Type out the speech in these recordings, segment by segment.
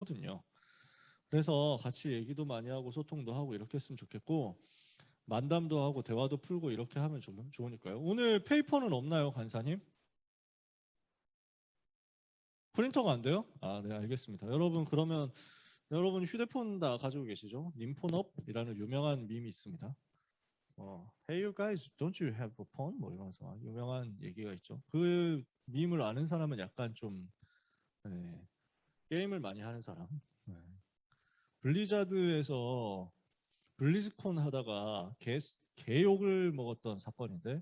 하거든요. 그래서 같이 얘기도 많이 하고 소통도 하고 이렇게 했으면 좋겠고 만담도 하고 대화도 풀고 이렇게 하면 좋으니까요. 오늘 페이퍼는 없나요, 간사님? 프린터가 안 돼요? 아, 네, 알겠습니다. 여러분 그러면 여러분 휴대폰 다 가지고 계시죠? 님폰업이라는 유명한 밈이 있습니다. Hey you guys, don't you have a phone? 뭐 이러면서 유명한 얘기가 있죠. 그 밈을 아는 사람은 약간 좀 네, 게임을 많이 하는 사람. 네. 블리자드에서 블리즈콘 하다가 개욕을 먹었던 사건인데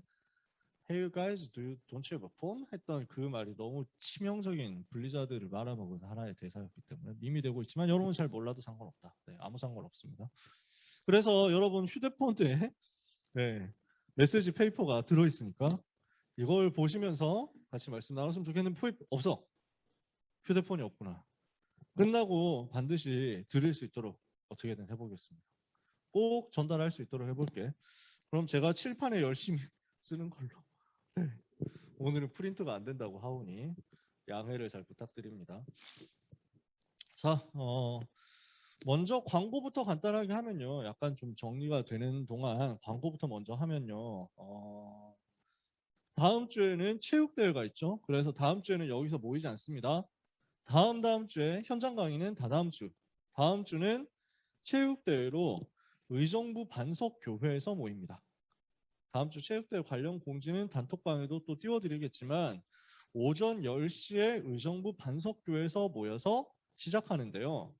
Hey you guys, don't you have a phone? 했던 그 말이 너무 치명적인 블리자드를 말아먹은 하나의 대사였기 때문에 밈이 되고 있지만 여러분 잘 몰라도 상관없다. 네, 아무 상관없습니다. 그래서 여러분 휴대폰에 네, 메시지 페이퍼가 들어있으니까 이걸 보시면서 같이 말씀 나눴으면 좋겠는데 없어. 휴대폰이 없구나. 끝나고 반드시 들을 수 있도록 어떻게든 해보겠습니다. 꼭 전달할 수 있도록 해볼게. 그럼 제가 칠판에 열심히 쓰는 걸로. 네. 오늘은 프린트가 안 된다고 하오니 양해를 잘 부탁드립니다. 자, 먼저 광고부터 간단하게 하면요. 약간 좀 정리가 되는 동안 광고부터 먼저 하면요. 다음 주에는 체육대회가 있죠. 그래서 다음 주에는 여기서 모이지 않습니다. 다음 주에 현장 강의는 다다음 주. 다음 주는 체육대회로 의정부 반석교회에서 모입니다. 다음 주 체육대회 관련 공지는 단톡방에도 또 띄워드리겠지만 오전 10시에 의정부 반석교회에서 모여서 시작하는데요.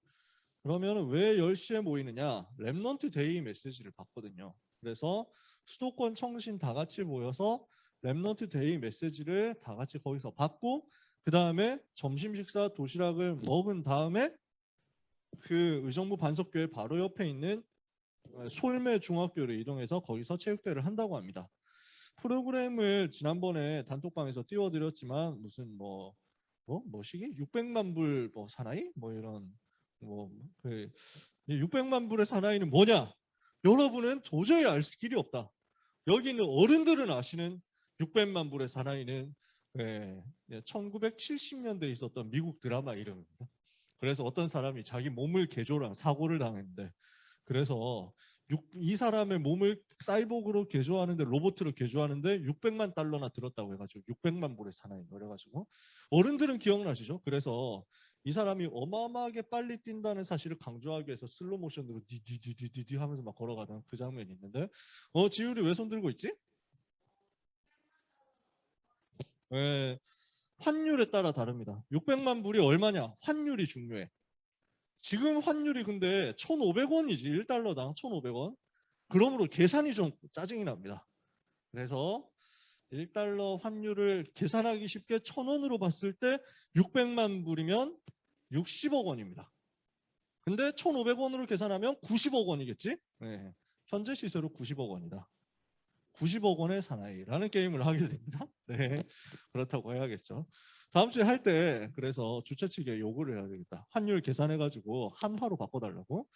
그러면 왜 10시에 모이느냐? 랩넌트 데이 메시지를 받거든요. 그래서 수도권 청신 다 같이 모여서 랩넌트 데이 메시지를 다 같이 거기서 받고 그 다음에 점심 식사 도시락을 먹은 다음에 그 의정부 반석교회 바로 옆에 있는 솔매 중학교를 이동해서 거기서 체육대회를 한다고 합니다. 프로그램을 지난번에 단톡방에서 띄워드렸지만 무슨 뭐시기 600만 불 뭐 사나이 뭐 이런 뭐그 600만 불의 사나이는 뭐냐? 여러분은 도저히 알 길이 없다. 여기 있는 어른들은 아시는 600만 불의 사나이는 1970년대에 있었던 미국 드라마 이름입니다. 그래서 어떤 사람이 자기 몸을 개조한 사고를 당했는데 그래서 이 사람의 몸을 사이보그로 개조하는데 로봇으로 개조하는데 600만 달러나 들었다고 해가지고 600만 불의 사나이 그래가지고 어른들은 기억나시죠? 그래서 이 사람이 어마어마하게 빨리 뛴다는 사실을 강조하기 위해서 슬로 모션으로 디디디디디 하면서 막 걸어가던 그 장면이 있는데 지율이 왜 손 들고 있지? 네, 환율에 따라 다릅니다. 600만 불이 얼마냐? 환율이 중요해. 지금 환율이 근데 1,500원이지. 1달러당 1,500원. 그러므로 계산이 좀 짜증이 납니다. 그래서 1달러 환율을 계산하기 쉽게 1,000원으로 봤을 때 600만 불이면 60억 원입니다. 근데 1,500원으로 계산하면 90억 원이겠지? 네. 현재 시세로 90억 원이다. 90억 원의 사나이라는 게임을 하게 됩니다. 네, 그렇다고 해야겠죠. 다음 주에 할 때 그래서 주최 측에 요구를 해야 되겠다. 환율 계산해가지고 한화로 바꿔달라고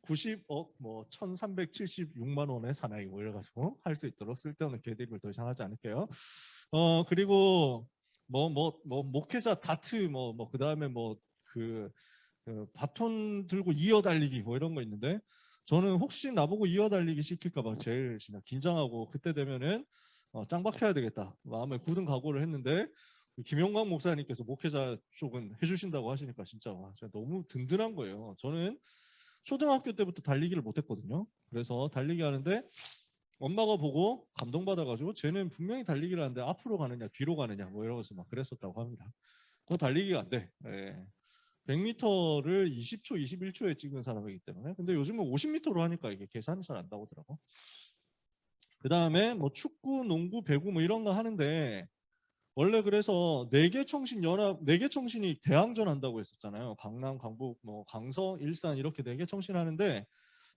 90억 뭐 1,376만 원의 사나이 올려가지고 할 수 있도록 쓸데없는 개드립을 더 이상 하지 않을게요. 그리고 목회자 다트 그 다음에 그 바톤 들고 이어 달리기 뭐 이런 거 있는데 저는 혹시 나보고 이어 달리기 시킬까 봐 제일 그냥 긴장하고 그때 되면은 짱박해야 되겠다 마음에 굳은 각오를 했는데 김용광 목사님께서 목회자 쪽은 해주신다고 하시니까 진짜 너무 든든한 거예요. 저는 초등학교 때부터 달리기를 못했거든요. 그래서 달리기 하는데 엄마가 보고 감동받아가지고 쟤는 분명히 달리기를 하는데 앞으로 가느냐 뒤로 가느냐 뭐 이러면서 막 그랬었다고 합니다. 그거 달리기가 안 돼. 100m를 20초, 21초에 찍은 사람이기 때문에. 근데 요즘은 50m로 하니까 이게 계산이 잘 안 나오더라고. 그 다음에 뭐 축구, 농구, 배구 뭐 이런 거 하는데 원래 그래서 4개 청신 연합, 4개 청신이 대항전 한다고 했었잖아요. 강남, 강북, 뭐 강서, 일산 이렇게 4개 청신 하는데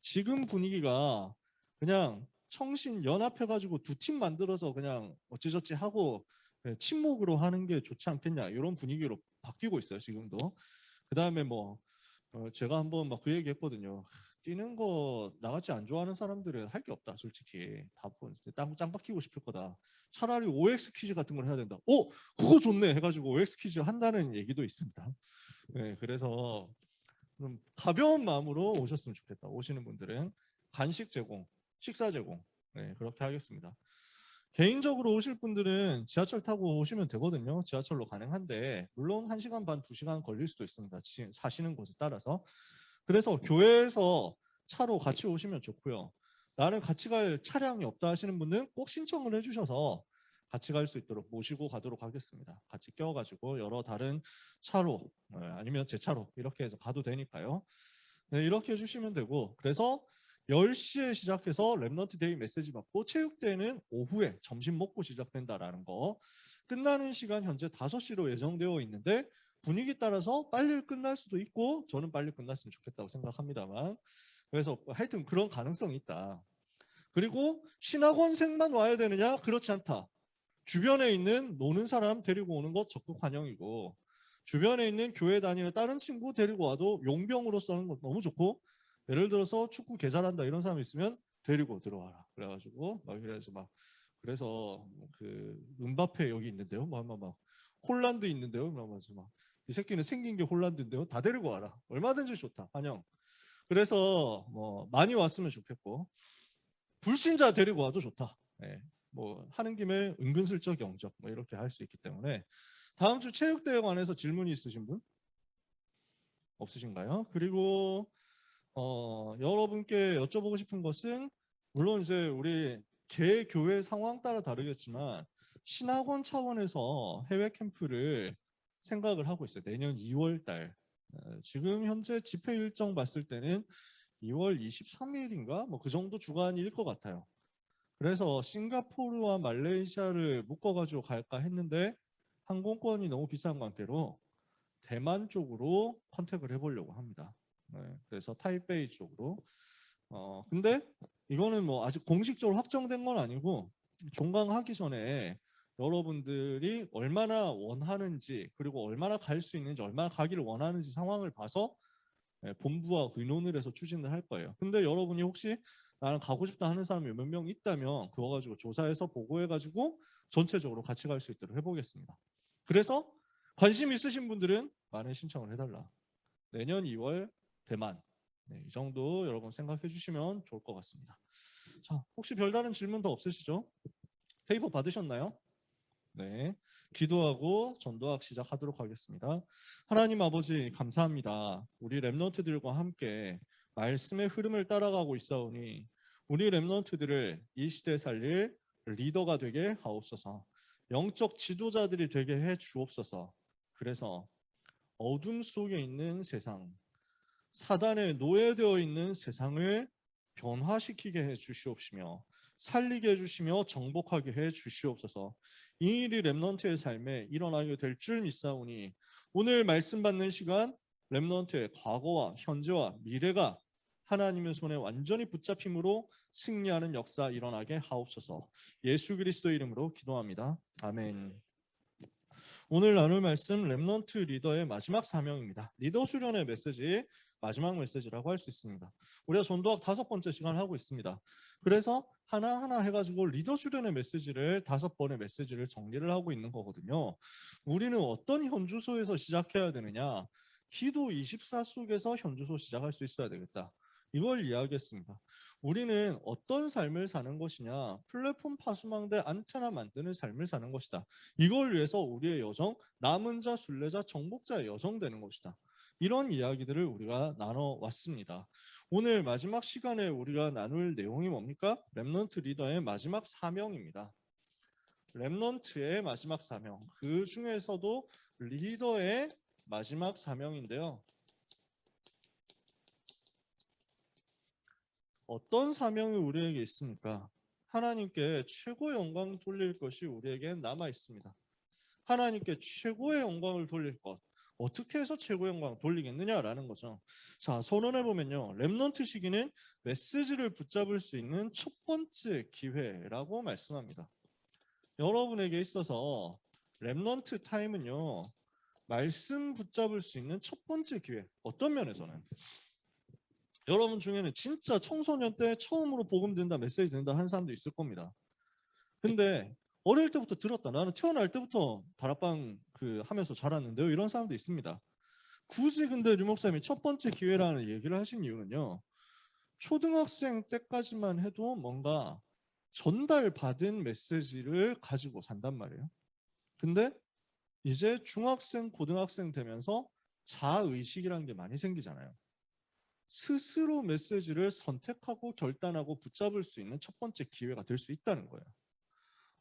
지금 분위기가 그냥 청신 연합해가지고 2팀 만들어서 그냥 어찌저찌 하고 친목으로 하는 게 좋지 않겠냐 이런 분위기로 바뀌고 있어요. 지금도. 그 다음에 제가 한번 막 그 얘기 했거든요. 뛰는 거 나같이 안 좋아하는 사람들은 할 게 없다. 솔직히 다 짱 박히고 싶을 거다. 차라리 OX 퀴즈 같은 걸 해야 된다. 그거 좋네 해가지고 OX 퀴즈 한다는 얘기도 있습니다. 네, 그래서 좀 가벼운 마음으로 오셨으면 좋겠다. 오시는 분들은 간식 제공, 식사 제공, 네, 그렇게 하겠습니다. 개인적으로 오실 분들은 지하철 타고 오시면 되거든요. 지하철로 가능한데 물론 1시간 반, 2시간 걸릴 수도 있습니다. 사시는 곳에 따라서. 그래서 교회에서 차로 같이 오시면 좋고요. 나는 같이 갈 차량이 없다 하시는 분은 꼭 신청을 해주셔서 같이 갈 수 있도록 모시고 가도록 하겠습니다. 같이 껴가지고 여러 다른 차로 아니면 제 차로 이렇게 해서 가도 되니까요. 네, 이렇게 해주시면 되고 그래서 10시에 시작해서 랩넌트 데이 메시지 받고 체육대회는 오후에 점심 먹고 시작된다라는 거. 끝나는 시간 현재 5시로 예정되어 있는데 분위기 따라서 빨리 끝날 수도 있고 저는 빨리 끝났으면 좋겠다고 생각합니다만 그래서 하여튼 그런 가능성이 있다. 그리고 신학원생만 와야 되느냐? 그렇지 않다. 주변에 있는 노는 사람 데리고 오는 것 적극 환영이고 주변에 있는 교회 다니는 다른 친구 데리고 와도 용병으로 쓰는 것 너무 좋고 예를 들어서 축구 개 잘한다 이런 사람 있으면 데리고 들어와라. 그래가지고 막 이래서 막 그래서 그 음바페 여기 있는데요. 막 홀란드 있는데요. 막이 새끼는 생긴 게 홀란드인데요. 다 데리고 와라. 얼마든지 좋다. 환영. 그래서 뭐 많이 왔으면 좋겠고 불신자 데리고 와도 좋다. 네. 뭐 하는 김에 은근슬쩍 영접 뭐 이렇게 할 수 있기 때문에 다음 주 체육대회 관해서 질문이 있으신 분 없으신가요? 그리고 여러분께 여쭤보고 싶은 것은 물론 이제 우리 개 교회 상황 따라 다르겠지만 신학원 차원에서 해외 캠프를 생각을 하고 있어요. 내년 2월 달. 지금 현재 집회 일정 봤을 때는 2월 23일인가 뭐 그 정도 주간일 것 같아요. 그래서 싱가포르와 말레이시아를 묶어가지고 갈까 했는데 항공권이 너무 비싼 관계로 대만 쪽으로 컨택을 해보려고 합니다. 네, 그래서 타이베이 쪽으로. 근데 이거는 뭐 아직 공식적으로 확정된 건 아니고 종강하기 전에 여러분들이 얼마나 원하는지 그리고 얼마나 갈 수 있는지 얼마나 가기를 원하는지 상황을 봐서 본부와 의논을 해서 추진을 할 거예요. 근데 여러분이 혹시 나는 가고 싶다 하는 사람이 몇 명 있다면 그거 가지고 조사해서 보고해가지고 전체적으로 같이 갈 수 있도록 해보겠습니다. 그래서 관심 있으신 분들은 많은 신청을 해달라. 내년 2월 대만. 네, 이 정도 여러분 생각해 주시면 좋을 것 같습니다. 자, 혹시 별다른 질문 더 없으시죠? 페이퍼 받으셨나요? 네. 기도하고 전도학 시작하도록 하겠습니다. 하나님 아버지 감사합니다. 우리 랩런트들과 함께 말씀의 흐름을 따라가고 있사오니 우리 랩런트들을 이 시대 살릴 리더가 되게 하옵소서. 영적 지도자들이 되게 해 주옵소서. 그래서 어둠 속에 있는 세상, 사단에 노예되어 있는 세상을 변화시키게 해 주시옵시며 살리게 해 주시며 정복하게 해 주시옵소서. 이 일이 렘넌트의 삶에 일어나게 될 줄 믿사오니 오늘 말씀 받는 시간 렘넌트의 과거와 현재와 미래가 하나님의 손에 완전히 붙잡힘으로 승리하는 역사 일어나게 하옵소서. 예수 그리스도 이름으로 기도합니다. 아멘. 오늘 나눌 말씀 렘넌트 리더의 마지막 사명입니다. 리더 수련의 메시지 마지막 메시지라고 할 수 있습니다. 우리가 전도학 5번째 시간을 하고 있습니다. 그래서 하나하나 해가지고 리더 수련의 메시지를 5번의 메시지를 정리를 하고 있는 거거든요. 우리는 어떤 현주소에서 시작해야 되느냐? 기도 24 속에서 현주소 시작할 수 있어야 되겠다. 이걸 이야기했습니다. 우리는 어떤 삶을 사는 것이냐? 플랫폼 파수망대 안테나 만드는 삶을 사는 것이다. 이걸 위해서 우리의 여정, 남은 자, 순례자, 정복자의 여정 되는 것이다. 이런 이야기들을 우리가 나눠왔습니다. 오늘 마지막 시간에 우리가 나눌 내용이 뭡니까? 렘넌트 리더의 마지막 사명입니다. 렘넌트의 마지막 사명. 그 중에서도 리더의 마지막 사명인데요. 어떤 사명이 우리에게 있습니까? 하나님께 최고의 영광 돌릴 것이 우리에게 남아 있습니다. 하나님께 최고의 영광을 돌릴 것. 어떻게 해서 최고의 영광을 돌리겠느냐라는 거죠. 자, 선언해 보면요. 렘넌트 시기는 메시지를 붙잡을 수 있는 첫 번째 기회라고 말씀합니다. 여러분에게 있어서 렘넌트 타임은요. 말씀 붙잡을 수 있는 첫 번째 기회. 어떤 면에서는 여러분 중에는 진짜 청소년 때 처음으로 복음 듣는다, 메시지 듣는다 하는 사람도 있을 겁니다. 근데 어릴 때부터 들었다. 나는 태어날 때부터 다락방 하면서 자랐는데요. 이런 사람도 있습니다. 굳이 근데 류 목사님이 첫 번째 기회라는 얘기를 하신 이유는요. 초등학생 때까지만 해도 뭔가 전달받은 메시지를 가지고 산단 말이에요. 근데 이제 중학생, 고등학생 되면서 자의식이라는 게 많이 생기잖아요. 스스로 메시지를 선택하고 결단하고 붙잡을 수 있는 첫 번째 기회가 될 수 있다는 거예요.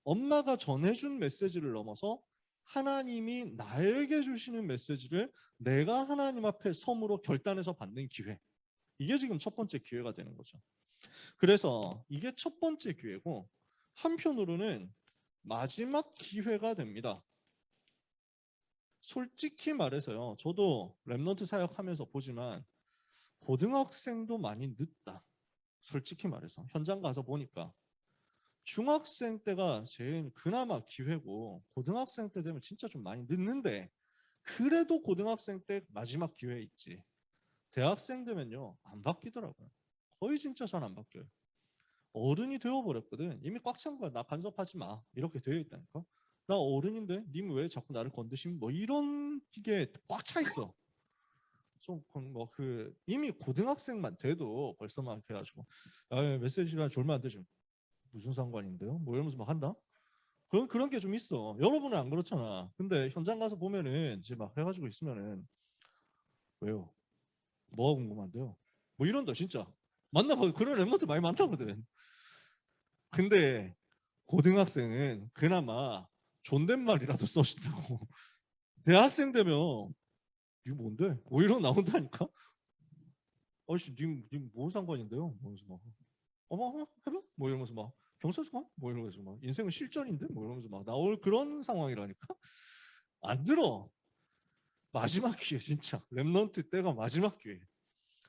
엄마가 전해준 메시지를 넘어서 하나님이 나에게 주시는 메시지를 내가 하나님 앞에 섬으로 결단해서 받는 기회. 이게 지금 첫 번째 기회가 되는 거죠. 그래서 이게 첫 번째 기회고 한편으로는 마지막 기회가 됩니다. 솔직히 말해서요. 저도 랩넌트 사역하면서 보지만 고등학생도 많이 늦다. 솔직히 말해서 현장 가서 보니까 중학생 때가 제일 그나마 기회고 고등학생 때 되면 진짜 좀 많이 늦는데 그래도 고등학생 때 마지막 기회 있지. 대학생 되면요 안 바뀌더라고요. 거의 진짜 잘 안 바뀌어요. 어른이 되어버렸거든. 이미 꽉 찬 거야. 나 간섭하지 마. 이렇게 되어 있다니까. 나 어른인데 님 왜 자꾸 나를 건드심? 뭐 이런 게 꽉 차 있어. 좀 뭐 그 이미 고등학생만 돼도 벌써 막 해가지고 메시지가 졸면 안 되죠. 무슨 상관인데요? 뭐 이러면서 막 한다. 그런 게 좀 있어. 여러분은 안 그렇잖아. 근데 현장 가서 보면은 이제 막 해가지고 있으면은 왜요? 뭐가 궁금한데요? 뭐 이런다 진짜. 만나봐 그런 랩런트 많이 많다거든. 근데 고등학생은 그나마 존댓말이라도 써준다고. 대학생 되면 이거 뭔데? 뭐 이런 나온다니까. 아저씨 님뭔 상관인데요? 뭐 이러면서 막 어머 해봐? 뭐 이러면서 막 경찰서 가? 뭐 이러면서 막 인생은 실전인데? 뭐 이러면서 막 나올 그런 상황이라니까. 안 들어. 마지막 기회 진짜. 랩넌트 때가 마지막 기회.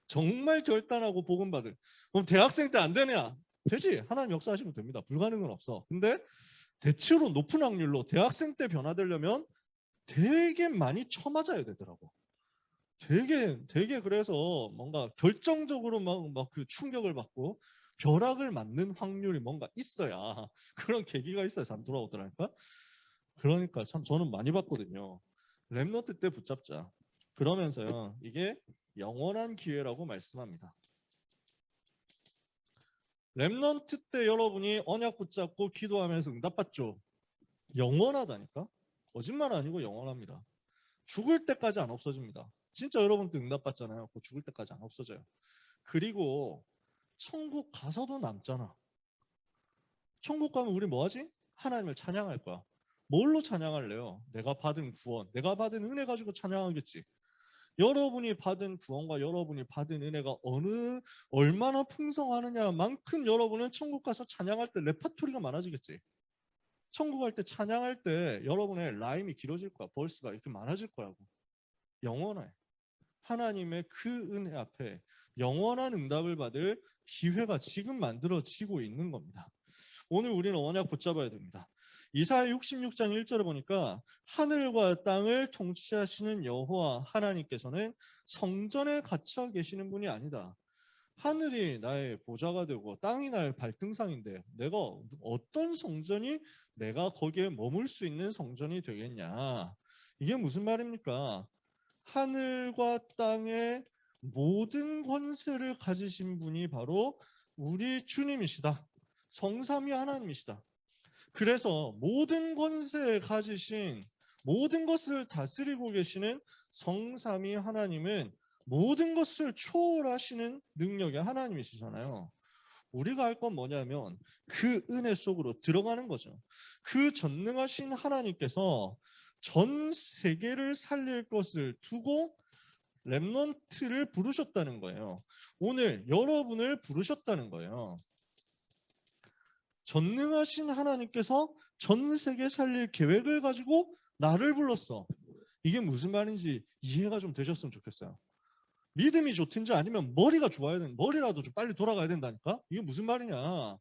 정말 결단하고 복음받을. 그럼 대학생 때 안 되냐? 되지. 하나님 역사하시면 됩니다. 불가능은 없어. 근데 대체로 높은 확률로 대학생 때 변화되려면 되게 많이 쳐맞아야 되더라고. 되게 그래서 뭔가 결정적으로 막 그 충격을 받고 벼락을 맞는 확률이 뭔가 있어야 그런 계기가 있어야 참 돌아오더라니까. 그러니까 참 저는 많이 봤거든요. 랩노트 때 붙잡자. 그러면서요. 이게 영원한 기회라고 말씀합니다. 랩넌트 때 여러분이 언약 붙잡고 기도하면서 응답받죠. 영원하다니까. 거짓말 아니고 영원합니다. 죽을 때까지 안 없어집니다. 진짜 여러분도 응답받잖아요. 그 죽을 때까지 안 없어져요. 그리고 천국 가서도 남잖아. 천국 가면 우리 뭐하지? 하나님을 찬양할 거야. 뭘로 찬양할래요? 내가 받은 구원, 내가 받은 은혜 가지고 찬양하겠지. 여러분이 받은 구원과 여러분이 받은 은혜가 얼마나 풍성하느냐만큼 여러분은 천국 가서 찬양할 때 레파토리가 많아지겠지. 천국 갈 때 찬양할 때 여러분의 라임이 길어질 거야. 벌스가 이렇게 많아질 거라고. 영원해. 하나님의 그 은혜 앞에 영원한 응답을 받을 기회가 지금 만들어지고 있는 겁니다. 오늘 우리는 언약 붙잡아야 됩니다. 이사야 66장 1절에 보니까 하늘과 땅을 통치하시는 여호와 하나님께서는 성전에 갇혀 계시는 분이 아니다. 하늘이 나의 보좌가 되고 땅이 나의 발등상인데 내가 어떤 성전이 내가 거기에 머물 수 있는 성전이 되겠냐. 이게 무슨 말입니까? 하늘과 땅의 모든 권세를 가지신 분이 바로 우리 주님이시다. 성삼위 하나님이시다. 그래서 모든 권세에 가지신 모든 것을 다스리고 계시는 성삼위 하나님은 모든 것을 초월하시는 능력의 하나님이시잖아요. 우리가 할 건 뭐냐면 그 은혜 속으로 들어가는 거죠. 그 전능하신 하나님께서 전 세계를 살릴 것을 두고 렘넌트를 부르셨다는 거예요. 오늘 여러분을 부르셨다는 거예요. 전능하신 하나님께서 전 세계 살릴 계획을 가지고 나를 불렀어. 이게 무슨 말인지 이해가 좀 되셨으면 좋겠어요. 믿음이 좋든지 아니면 머리가 좋아야 되는 머리라도 좀 빨리 돌아가야 된다니까. 이게 무슨 말이냐.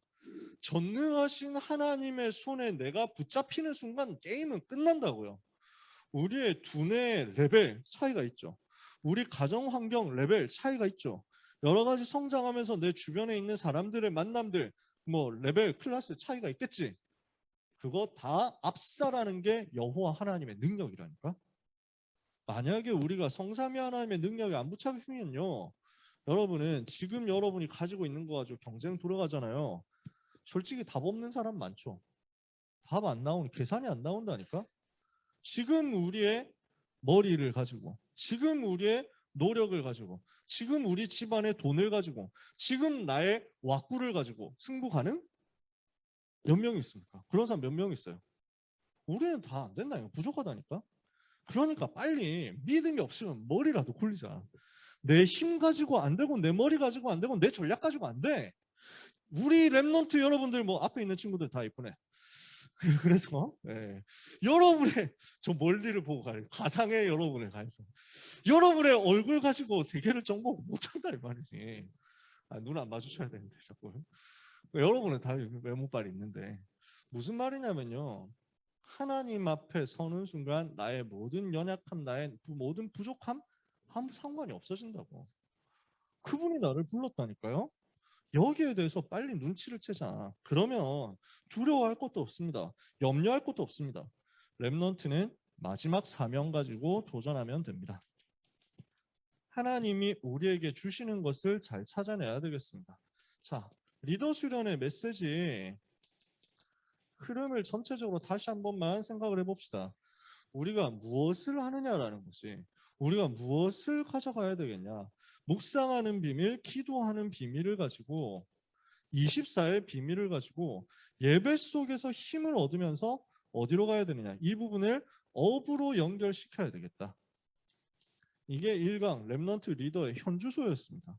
전능하신 하나님의 손에 내가 붙잡히는 순간 게임은 끝난다고요. 우리의 두뇌 레벨 차이가 있죠. 우리 가정 환경 레벨 차이가 있죠. 여러 가지 성장하면서 내 주변에 있는 사람들의 만남들 뭐 레벨 클래스 차이가 있겠지. 그거 다 압살하는 게 여호와 하나님의 능력이라니까. 만약에 우리가 성삼위 하나님의 능력에 안 붙잡히면요, 여러분은 지금 여러분이 가지고 있는 거 가지고 경쟁 돌아가잖아요. 솔직히 답 없는 사람 많죠. 답 안 나오니 계산이 안 나온다니까. 지금 우리의 머리를 가지고, 지금 우리의 노력을 가지고, 지금 우리 집안의 돈을 가지고, 지금 나의 왁구를 가지고 승부 가능? 몇 명이 있습니까? 그런 사람 몇 명 있어요? 우리는 다 안 된다니까. 부족하다니까. 그러니까 빨리 믿음이 없으면 머리라도 굴리자. 내 힘 가지고 안 되고 내 머리 가지고 안 되고 내 전략 가지고 안 돼. 우리 랩런트 여러분들 뭐 앞에 있는 친구들 다 이쁘네. 그래서 여러분의 저 멀리를 보고 가요. 가상의 여러분을 가해서 여러분의 얼굴 가지고 세계를 정복 못한다 이 말이지. 눈 안 마주쳐야 되는데 자꾸. 여러분은 다 외모빨이 있는데 무슨 말이냐면요. 하나님 앞에 서는 순간 나의 모든 연약함, 나의 모든 부족함 아무 상관이 없어진다고. 그분이 나를 불렀다니까요. 여기에 대해서 빨리 눈치를 채자. 그러면 두려워할 것도 없습니다. 염려할 것도 없습니다. 렘넌트는 마지막 사명 가지고 도전하면 됩니다. 하나님이 우리에게 주시는 것을 잘 찾아내야 되겠습니다. 자, 리더 수련의 메시지 흐름을 전체적으로 다시 한 번만 생각을 해봅시다. 우리가 무엇을 하느냐라는 것이, 우리가 무엇을 가져가야 되겠냐. 묵상하는 비밀, 기도하는 비밀을 가지고 24의 비밀을 가지고 예배 속에서 힘을 얻으면서 어디로 가야 되느냐. 이 부분을 업으로 연결시켜야 되겠다. 이게 1강 렘넌트 리더의 현주소였습니다.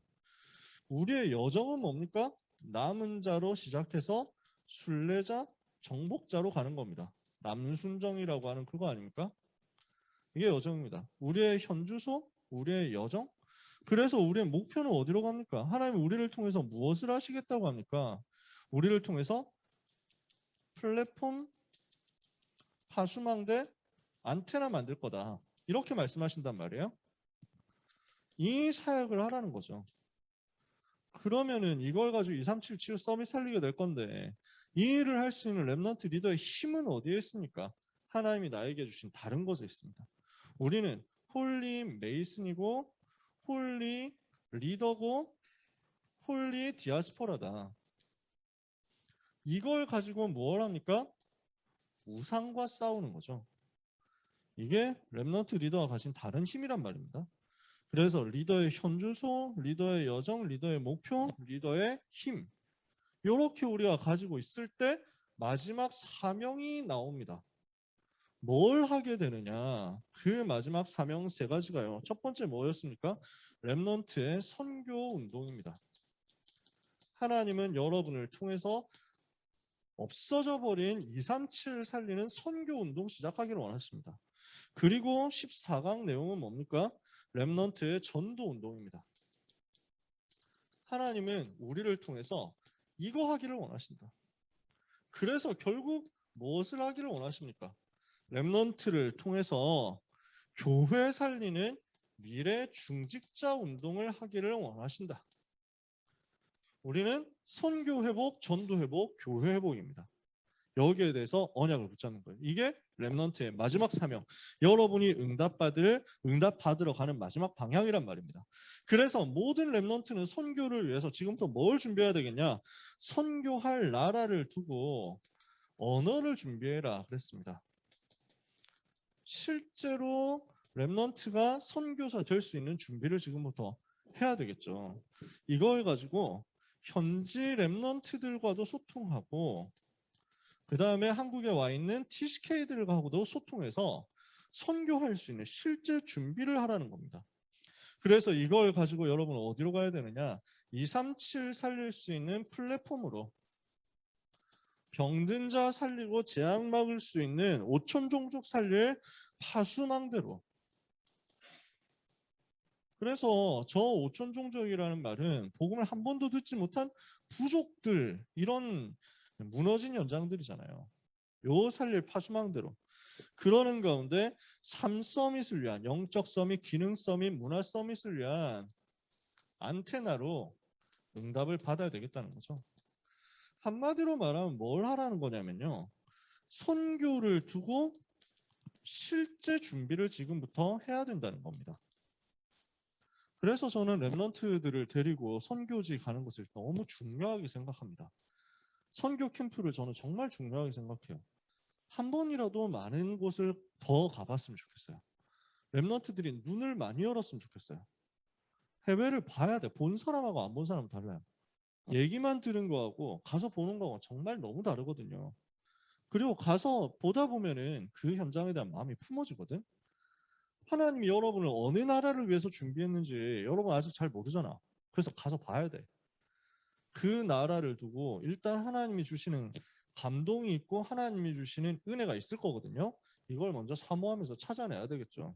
우리의 여정은 뭡니까? 남은 자로 시작해서 순례자, 정복자로 가는 겁니다. 남순정이라고 하는 그거 아닙니까? 이게 여정입니다. 우리의 현주소, 우리의 여정. 그래서 우리의 목표는 어디로 갑니까? 하나님이 우리를 통해서 무엇을 하시겠다고 합니까? 우리를 통해서 플랫폼, 파수망대, 안테나 만들 거다. 이렇게 말씀하신단 말이에요. 이 사역을 하라는 거죠. 그러면은 이걸 가지고 237 치유 서밋 살리게 될 건데 이 일을 할 수 있는 렘넌트 리더의 힘은 어디에 있습니까? 하나님이 나에게 주신 다른 것에 있습니다. 우리는 홀리 메이슨이고 홀리 리더고 홀리 디아스포라다. 이걸 가지고 뭘 합니까? 우상과 싸우는 거죠. 이게 렘넌트 리더가 가진 다른 힘이란 말입니다. 그래서 리더의 현주소, 리더의 여정, 리더의 목표, 리더의 힘, 이렇게 우리가 가지고 있을 때 마지막 사명이 나옵니다. 뭘 하게 되느냐? 그 마지막 사명 세 가지가요. 첫 번째 뭐였습니까? 렘넌트의 선교 운동입니다. 하나님은 여러분을 통해서 없어져 버린 237 살리는 선교 운동 시작하기를 원하십니다. 그리고 14강 내용은 뭡니까? 렘넌트의 전도 운동입니다. 하나님은 우리를 통해서 이거 하기를 원하신다. 그래서 결국 무엇을 하기를 원하십니까? 렘넌트를 통해서 교회 살리는 미래 중직자 운동을 하기를 원하신다. 우리는 선교 회복, 전도 회복, 교회 회복입니다. 여기에 대해서 언약을 붙잡는 거예요. 이게 렘넌트의 마지막 사명, 여러분이 응답받으러 가는 마지막 방향이란 말입니다. 그래서 모든 렘넌트는 선교를 위해서 지금부터 뭘 준비해야 되겠냐? 선교할 나라를 두고 언어를 준비해라 그랬습니다. 실제로 렘넌트가 선교사 될 수 있는 준비를 지금부터 해야 되겠죠. 이걸 가지고 현지 렘넌트들과도 소통하고 그 다음에 한국에 와 있는 TCK들하고도 소통해서 선교할 수 있는 실제 준비를 하라는 겁니다. 그래서 이걸 가지고 여러분 어디로 가야 되느냐? 237 살릴 수 있는 플랫폼으로 병든 자 살리고 재앙 막을 수 있는 5천 종족 살릴 파수망대로. 그래서 저 5천 종족이라는 말은 복음을 한 번도 듣지 못한 부족들, 이런 무너진 연장들이잖아요. 요 살릴 파수망대로. 그러는 가운데 3서밋을 위한, 영적 서밋, 기능 서밋, 문화 서밋을 위한 안테나로 응답을 받아야 되겠다는 거죠. 한마디로 말하면 뭘 하라는 거냐면요. 선교를 두고 실제 준비를 지금부터 해야 된다는 겁니다. 그래서 저는 랩런트들을 데리고 선교지 가는 것을 너무 중요하게 생각합니다. 선교 캠프를 저는 정말 중요하게 생각해요. 한 번이라도 많은 곳을 더 가봤으면 좋겠어요. 랩런트들이 눈을 많이 열었으면 좋겠어요. 해외를 봐야 돼. 본 사람하고 안 본 사람은 달라요. 얘기만 들은 거하고 가서 보는 거하고 정말 너무 다르거든요. 그리고 가서 보다 보면은 그 현장에 대한 마음이 품어지거든. 하나님이 여러분을 어느 나라를 위해서 준비했는지 여러분 아직 잘 모르잖아. 그래서 가서 봐야 돼. 그 나라를 두고 일단 하나님이 주시는 감동이 있고 하나님이 주시는 은혜가 있을 거거든요. 이걸 먼저 사모하면서 찾아내야 되겠죠.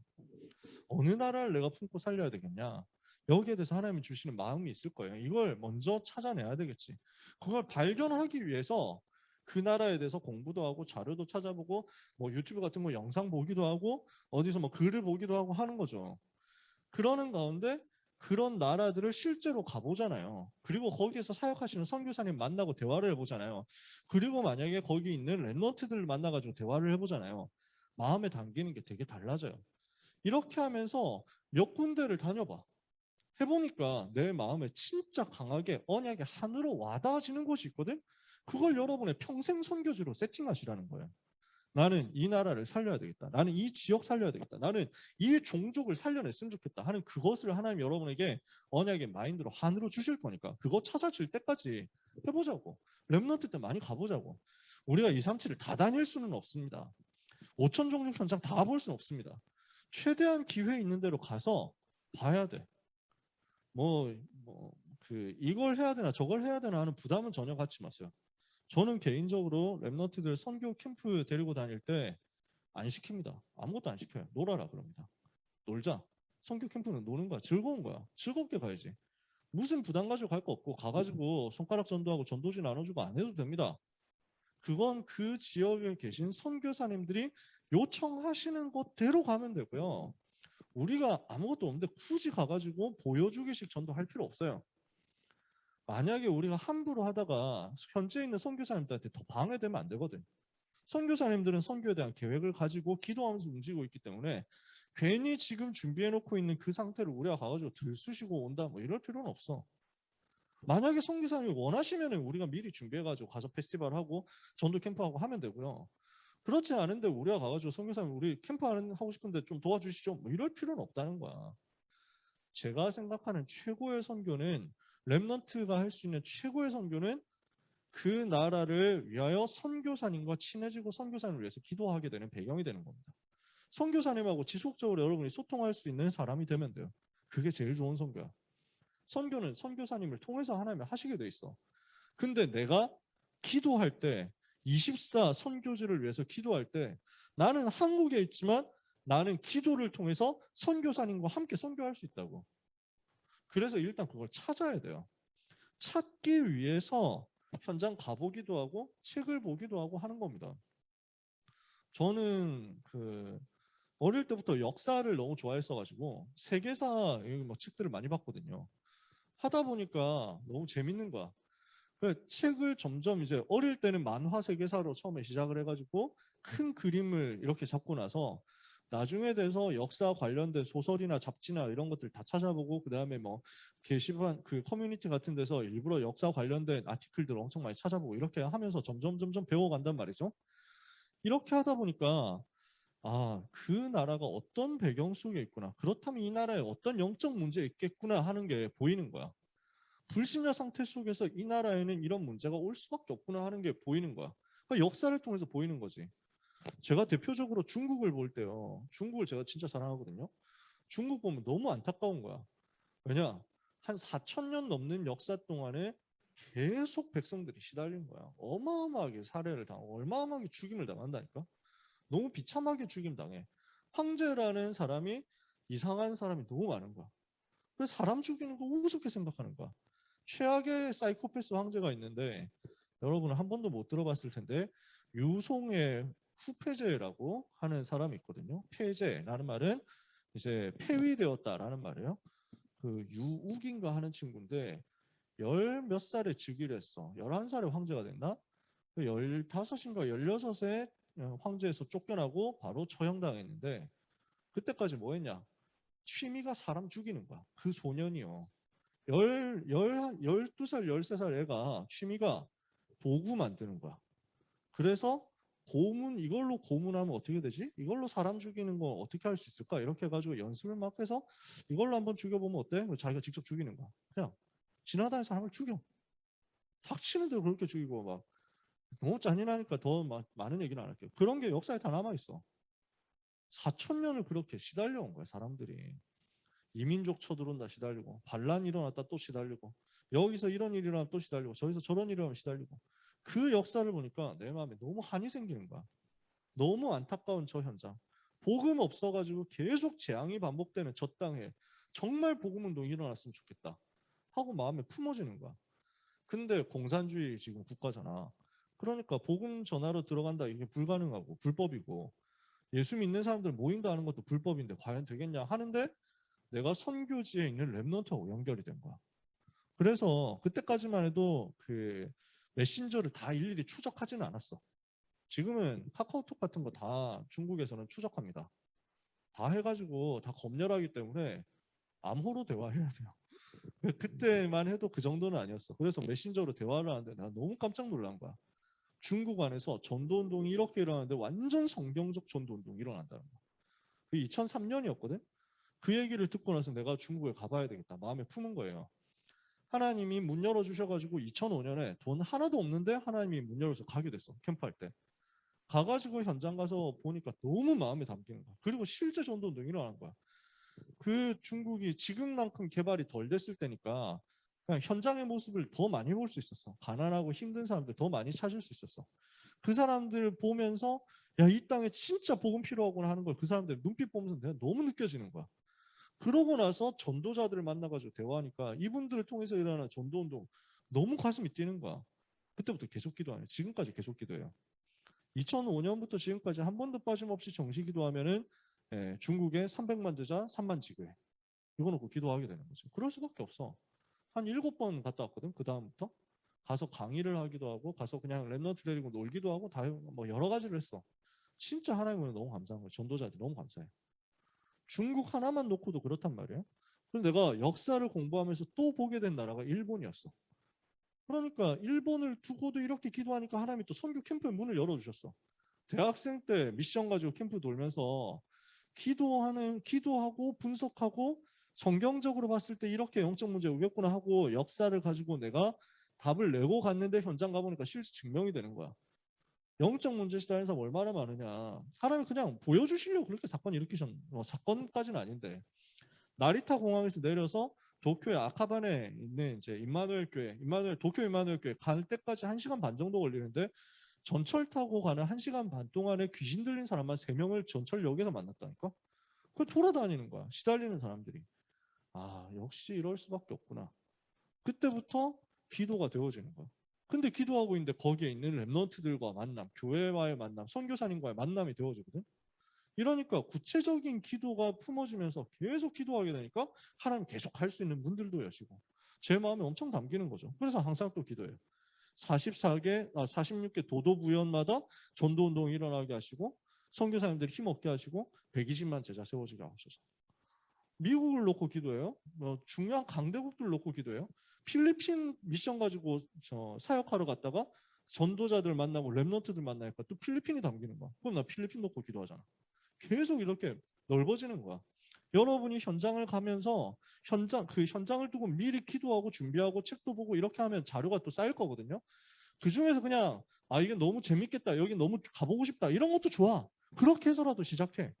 어느 나라를 내가 품고 살려야 되겠냐? 여기에 대해서 하나님이 주시는 마음이 있을 거예요. 이걸 먼저 찾아내야 되겠지. 그걸 발견하기 위해서 그 나라에 대해서 공부도 하고 자료도 찾아보고 뭐 유튜브 같은 거 영상 보기도 하고 어디서 뭐 글을 보기도 하고 하는 거죠. 그러는 가운데 그런 나라들을 실제로 가보잖아요. 그리고 거기에서 사역하시는 선교사님 만나고 대화를 해보잖아요. 그리고 만약에 거기 있는 랩런트들을 만나가지고 대화를 해보잖아요. 마음에 담기는 게 되게 달라져요. 이렇게 하면서 몇 군데를 다녀봐. 해보니까 내 마음에 진짜 강하게 언약의 한으로 와닿아지는 곳이 있거든. 그걸 여러분의 평생 선교지로 세팅하시라는 거예요. 나는 이 나라를 살려야 되겠다. 나는 이 지역 살려야 되겠다. 나는 이 종족을 살려냈으면 좋겠다 하는 그것을 하나님 여러분에게 언약의 마인드로 한으로 주실 거니까 그거 찾아질 때까지 해보자고. 랩런트 때 많이 가보자고. 우리가 237을 다 다닐 수는 없습니다. 5천 종족 현장 다 볼 수는 없습니다. 최대한 기회 있는 대로 가서 봐야 돼. 이걸 해야 되나 저걸 해야 되나 하는 부담은 전혀 갖지 마세요. 저는 개인적으로 랩런트들 선교 캠프 데리고 다닐 때 안 시킵니다. 아무것도 안 시켜요. 놀아라 그럽니다. 놀자. 선교 캠프는 노는 거야. 즐거운 거야. 즐겁게 가야지. 무슨 부담 가지고 갈 거 없고 가가지고 손가락 전도하고 전도지 나눠주고 안 해도 됩니다. 그건 그 지역에 계신 선교사님들이 요청하시는 곳대로 가면 되고요. 우리가 아무것도 없는데 굳이 가가지고 보여주기식 전도할 필요 없어요. 만약에 우리가 함부로 하다가 현재 있는 선교사님들한테 더 방해되면 안 되거든. 선교사님들은 선교에 대한 계획을 가지고 기도하면서 움직이고 있기 때문에 괜히 지금 준비해놓고 있는 그 상태를 우리가 가가지고 들쑤시고 온다 뭐 이럴 필요는 없어. 만약에 선교사님이 원하시면 우리가 미리 준비해가지고 가서 페스티벌하고 전도 캠프하고 하면 되고요. 그렇지 않은데 우리가 가가지고 선교사님 우리 캠프 하고 싶은데 좀 도와주시죠. 뭐 이럴 필요는 없다는 거야. 제가 생각하는 최고의 선교는 랩넌트가 할 수 있는 최고의 선교는 그 나라를 위하여 선교사님과 친해지고 선교사님을 위해서 기도하게 되는 배경이 되는 겁니다. 선교사님하고 지속적으로 여러분이 소통할 수 있는 사람이 되면 돼요. 그게 제일 좋은 선교야. 선교는 선교사님을 통해서 하나님이 하시게 돼 있어. 근데 내가 기도할 때 24 선교지를 위해서 기도할 때 나는 한국에 있지만 나는 기도를 통해서 선교사님과 함께 선교할 수 있다고. 그래서 일단 그걸 찾아야 돼요. 찾기 위해서 현장 가보기도 하고 책을 보기도 하고 하는 겁니다. 저는 어릴 때부터 역사를 너무 좋아했어가지고 세계사 뭐 책들을 많이 봤거든요. 하다 보니까 너무 재밌는 거야. 그 책을 점점 이제 어릴 때는 만화 세계사로 처음에 시작을 해가지고 큰 그림을 이렇게 잡고 나서 나중에 돼서 역사 관련된 소설이나 잡지나 이런 것들 다 찾아보고 그 다음에 뭐 게시판 그 커뮤니티 같은 데서 일부러 역사 관련된 아티클들 엄청 많이 찾아보고 이렇게 하면서 점점 배워간단 말이죠. 이렇게 하다 보니까 그 나라가 어떤 배경 속에 있구나. 그렇다면 이 나라에 어떤 영적 문제 있겠구나 하는 게 보이는 거야. 불신자 상태 속에서 이 나라에는 이런 문제가 올 수밖에 없구나 하는 게 보이는 거야. 그러니까 역사를 통해서 보이는 거지. 제가 대표적으로 중국을 볼 때요. 중국을 제가 진짜 사랑하거든요. 중국 보면 너무 안타까운 거야. 왜냐? 한 4천 년 넘는 역사 동안에 계속 백성들이 시달린 거야. 어마어마하게 살해를 당하고 어마어마하게 죽임을 당한다니까. 너무 비참하게 죽임 당해. 황제라는 사람이 이상한 사람이 너무 많은 거야. 그래서 사람 죽이는 거 우습게 생각하는 거야. 최악의 사이코패스 황제가 있는데 여러분은 한 번도 못 들어봤을 텐데 유송의 후패제라고 하는 사람이 있거든요. 폐제라는 말은 이제 폐위되었다라는 말이에요. 그 유욱인가 하는 친구인데 열 몇 살에 즉위를 했어. 11살에 황제가 됐나? 15인가 16에 황제에서 쫓겨나고 바로 처형당했는데 그때까지 뭐 했냐? 취미가 사람 죽이는 거야. 그 소년이요. 12살, 13살 애가 취미가 도구 만드는 거야. 그래서 이걸로 고문하면 어떻게 되지? 이걸로 사람 죽이는 거 어떻게 할 수 있을까? 이렇게 해가지고 연습을 막 해서 이걸로 한번 죽여보면 어때? 자기가 직접 죽이는 거야. 그냥 지나다니는 사람을 죽여. 닥치는 대로 그렇게 죽이고 막 너무 잔인하니까 더 많은 얘기는 안 할게요. 그런 게 역사에 다 남아있어. 4천 년을 그렇게 시달려온 거야, 사람들이. 이민족 쳐들어온다 시달리고, 반란이 일어났다 또 시달리고, 여기서 이런 일이 일어나면 또 시달리고, 저기서 저런 일이 일어나면 시달리고. 그 역사를 보니까 내 마음에 너무 한이 생기는 거야. 너무 안타까운 저 현장. 복음 없어가지고 계속 재앙이 반복되는 저 땅에 정말 복음 운동이 일어났으면 좋겠다 하고 마음에 품어지는 거야. 근데 공산주의 지금 국가잖아. 그러니까 복음 전하러 들어간다 이게 불가능하고 불법이고 예수 믿는 사람들 모임도 하는 것도 불법인데 과연 되겠냐 하는데 내가 선교지에 있는 랩넌트하고 연결이 된 거야. 그래서 그때까지만 해도 그 메신저를 다 일일이 추적하지는 않았어. 지금은 카카오톡 같은 거 다 중국에서는 추적합니다. 다 해가지고 다 검열하기 때문에 암호로 대화해야 돼요. 그때만 해도 그 정도는 아니었어. 그래서 메신저로 대화를 하는데 나 너무 깜짝 놀란 거야. 중국 안에서 전도운동이 이렇게 일어나는데 완전 성경적 전도운동이 일어난다는 거야. 그 2003년이었거든. 그 얘기를 듣고 나서 내가 중국에 가봐야 되겠다. 마음에 품은 거예요. 하나님이 문 열어주셔가지고 2005년에 돈 하나도 없는데 하나님이 문 열어서 가게 됐어. 캠프할 때. 가가지고 현장 가서 보니까 너무 마음에 담기는 거야. 그리고 실제 전도운동이 일어난 거야. 그 중국이 지금만큼 개발이 덜 됐을 때니까 그냥 현장의 모습을 더 많이 볼 수 있었어. 가난하고 힘든 사람들 더 많이 찾을 수 있었어. 그 사람들을 보면서 야, 이 땅에 진짜 복음 필요하구나 하는 걸 그 사람들 눈빛 보면서 내가 너무 느껴지는 거야. 그러고 나서 전도자들을 만나가지고 대화하니까 이분들을 통해서 일어나는 전도운동 너무 가슴이 뛰는 거야. 그때부터 계속 기도하네. 지금까지 계속 기도해요. 2005년부터 지금까지 한 번도 빠짐없이 정시 기도하면은 중국의 300만 제자 3만 지교회 이거 놓고 기도하게 되는 거죠. 그럴 수밖에 없어. 한 7번 갔다 왔거든. 그 다음부터 가서 강의를 하기도 하고 가서 그냥 랩런트 데리고 놀기도 하고 다 뭐 여러 가지를 했어. 진짜 하나님은 너무 감사한 거예요. 전도자들 너무 감사해. 중국 하나만 놓고도 그렇단 말이에요. 그런데 내가 역사를 공부하면서 또 보게 된 나라가 일본이었어. 그러니까 일본을 두고도 이렇게 기도하니까 하나님이 또 선교 캠프의 문을 열어주셨어. 대학생 때 미션 가지고 캠프 돌면서 기도하고 분석하고 성경적으로 봤을 때 이렇게 영적 문제 오겠구나 하고 역사를 가지고 내가 답을 내고 갔는데 현장 가보니까 실제 증명이 되는 거야. 영적 문제 시달리는 사람 얼마나 많으냐. 사람이 그냥 보여주시려고 그렇게 사건 사건까지는 아닌데 나리타 공항에서 내려서 도쿄의 아카반에 있는 이제 도쿄 임마누엘 교회 갈 때까지 1시간 반 정도 걸리는데 전철 타고 가는 1시간 반 동안에 귀신 들린 사람만 3명을 전철역에서 만났다니까? 그 돌아다니는 거야. 시달리는 사람들이. 아, 역시 이럴 수밖에 없구나. 그때부터 기도가 되어지는 거야. 근데 기도하고 있는데 거기에 있는 랩런트들과 만남, 교회와의 만남, 선교사님과의 만남이 되어지거든. 이러니까 구체적인 기도가 품어지면서 계속 기도하게 되니까 하나님 계속 할 수 있는 문들도 여시고 제 마음에 엄청 담기는 거죠. 그래서 항상 또 기도해요. 46개 도도부연마다 전도운동이 일어나게 하시고 선교사님들이 힘없게 하시고 120만 제자 세워지게 하셔서 미국을 놓고 기도해요. 중요한 강대국들 놓고 기도해요. 필리핀 미션 가지고 사역하러 갔다가 전도자들 만나고 랩런트들 만나니까 또 필리핀이 담기는 거야. 그럼 나 필리핀 놓고 기도하잖아. 계속 이렇게 넓어지는 거야. 여러분이 현장을 가면서 그 현장을 두고 미리 기도하고 준비하고 책도 보고 이렇게 하면 자료가 또 쌓일 거거든요. 그 중에서 그냥 이게 너무 재밌겠다. 여기 너무 가보고 싶다. 이런 것도 좋아. 그렇게 해서라도 시작해.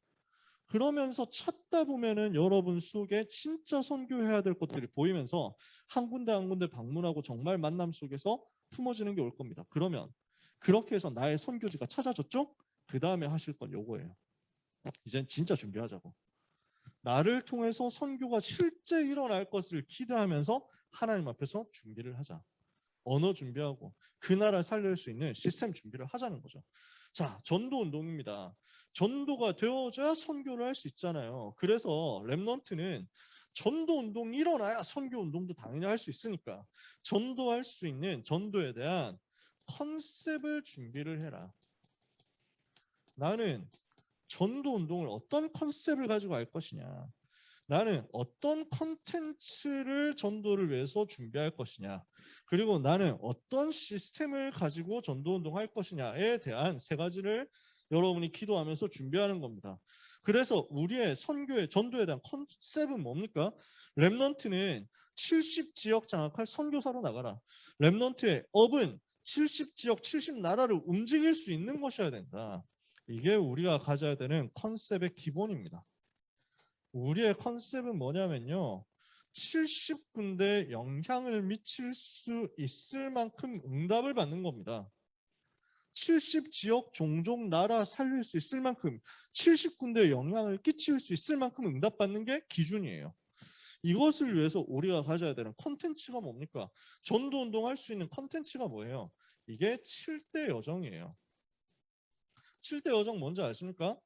그러면서 찾다 보면은 여러분 속에 진짜 선교해야 될 것들이 보이면서 한 군데 한 군데 방문하고 정말 만남 속에서 품어지는 게 올 겁니다. 그러면 그렇게 해서 나의 선교지가 찾아졌죠? 그 다음에 하실 건 요거예요. 이젠 진짜 준비하자고. 나를 통해서 선교가 실제 일어날 것을 기대하면서 하나님 앞에서 준비를 하자. 언어 준비하고 그 나라 살릴 수 있는 시스템 준비를 하자는 거죠. 자, 전도 운동입니다. 전도가 되어져야 선교를 할 수 있잖아요. 그래서 랩넌트는 전도 운동이 일어나야 선교 운동도 당연히 할 수 있으니까 전도할 수 있는 전도에 대한 컨셉을 준비를 해라. 나는 전도 운동을 어떤 컨셉을 가지고 할 것이냐, 나는 어떤 컨텐츠를 전도를 위해서 준비할 것이냐, 그리고 나는 어떤 시스템을 가지고 전도 운동할 것이냐에 대한 세 가지를 여러분이 기도하면서 준비하는 겁니다. 그래서 우리의 선교의 전도에 대한 컨셉은 뭡니까? 렘넌트는 70지역 장악할 선교사로 나가라. 렘넌트의 업은 70지역 70나라를 움직일 수 있는 것이어야 된다. 이게 우리가 가져야 되는 컨셉의 기본입니다. 우리의 컨셉은 뭐냐면요, 70군데 영향을 미칠 수 있을 만큼 응답을 받는 겁니다. 70지역 종족 나라 살릴 수 있을 만큼, 70군데에 영향을 끼칠 수 있을 만큼 응답받는 게 기준이에요. 이것을 위해서 우리가 가져야 되는 컨텐츠가 뭡니까? 전도 운동할 수 있는 컨텐츠가 뭐예요? 이게 7대 여정이에요. 7대 여정 뭔지 아십니까?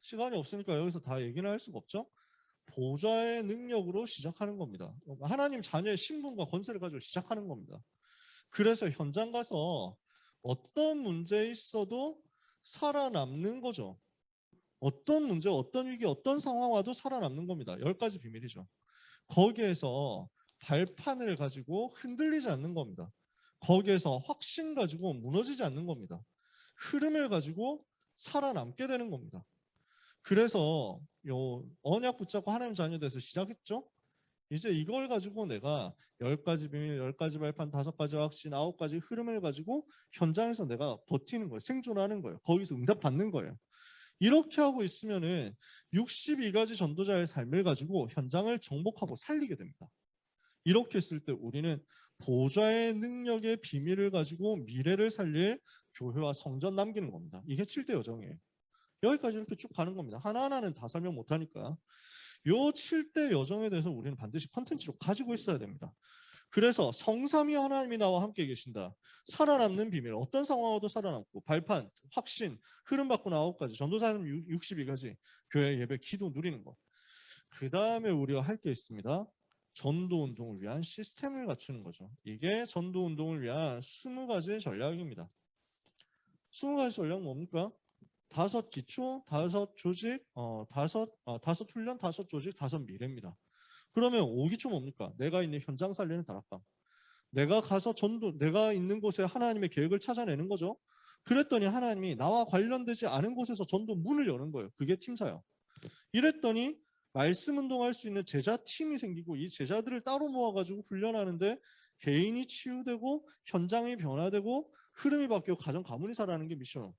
시간이 없으니까 여기서 다 얘기는 할 수가 없죠. 보좌의 능력으로 시작하는 겁니다. 하나님 자녀의 신분과 권세를 가지고 시작하는 겁니다. 그래서 현장 가서 어떤 문제 있어도 살아남는 거죠. 어떤 문제, 어떤 위기, 어떤 상황 와도 살아남는 겁니다. 10가지 비밀이죠. 거기에서 발판을 가지고 흔들리지 않는 겁니다. 거기에서 확신 가지고 무너지지 않는 겁니다. 흐름을 가지고 살아남게 되는 겁니다. 그래서 요 언약 붙잡고 하나님 자녀 돼서 시작했죠. 이제 이걸 가지고 내가 10가지 비밀, 10가지 발판, 5가지 확신, 9가지 흐름을 가지고 현장에서 내가 버티는 거예요. 생존하는 거예요. 거기서 응답 받는 거예요. 이렇게 하고 있으면은 62가지 전도자의 삶을 가지고 현장을 정복하고 살리게 됩니다. 이렇게 했을 때 우리는 보좌의 능력의 비밀을 가지고 미래를 살릴 교회와 성전 남기는 겁니다. 이게 7대 여정이에요. 여기까지 이렇게 쭉 가는 겁니다. 하나하나는 다 설명 못하니까. 요 7대 여정에 대해서 우리는 반드시 컨텐츠로 가지고 있어야 됩니다. 그래서 성삼위 하나님이 나와 함께 계신다. 살아남는 비밀, 어떤 상황에도 살아남고, 발판, 확신, 흐름 바꾸는 9가지, 전도사님 62가지, 교회 예배, 기도 누리는 것. 그 다음에 우리가 할 게 있습니다. 전도 운동을 위한 시스템을 갖추는 거죠. 이게 전도 운동을 위한 20가지 전략입니다. 20가지 전략 뭡니까? 5 기초, 5 조직, 5 훈련, 5 조직, 5 미래입니다. 그러면 5기초 뭡니까? 내가 있는 현장 살리는 다락방. 내가 가서 전도, 내가 있는 곳에 하나님의 계획을 찾아내는 거죠. 그랬더니 하나님이 나와 관련되지 않은 곳에서 전도 문을 여는 거예요. 그게 팀사역. 이랬더니 말씀 운동할 수 있는 제자 팀이 생기고, 이 제자들을 따로 모아가지고 훈련하는데 개인이 치유되고 현장이 변화되고 흐름이 바뀌고 가정 가문이 살아나는 게 미션.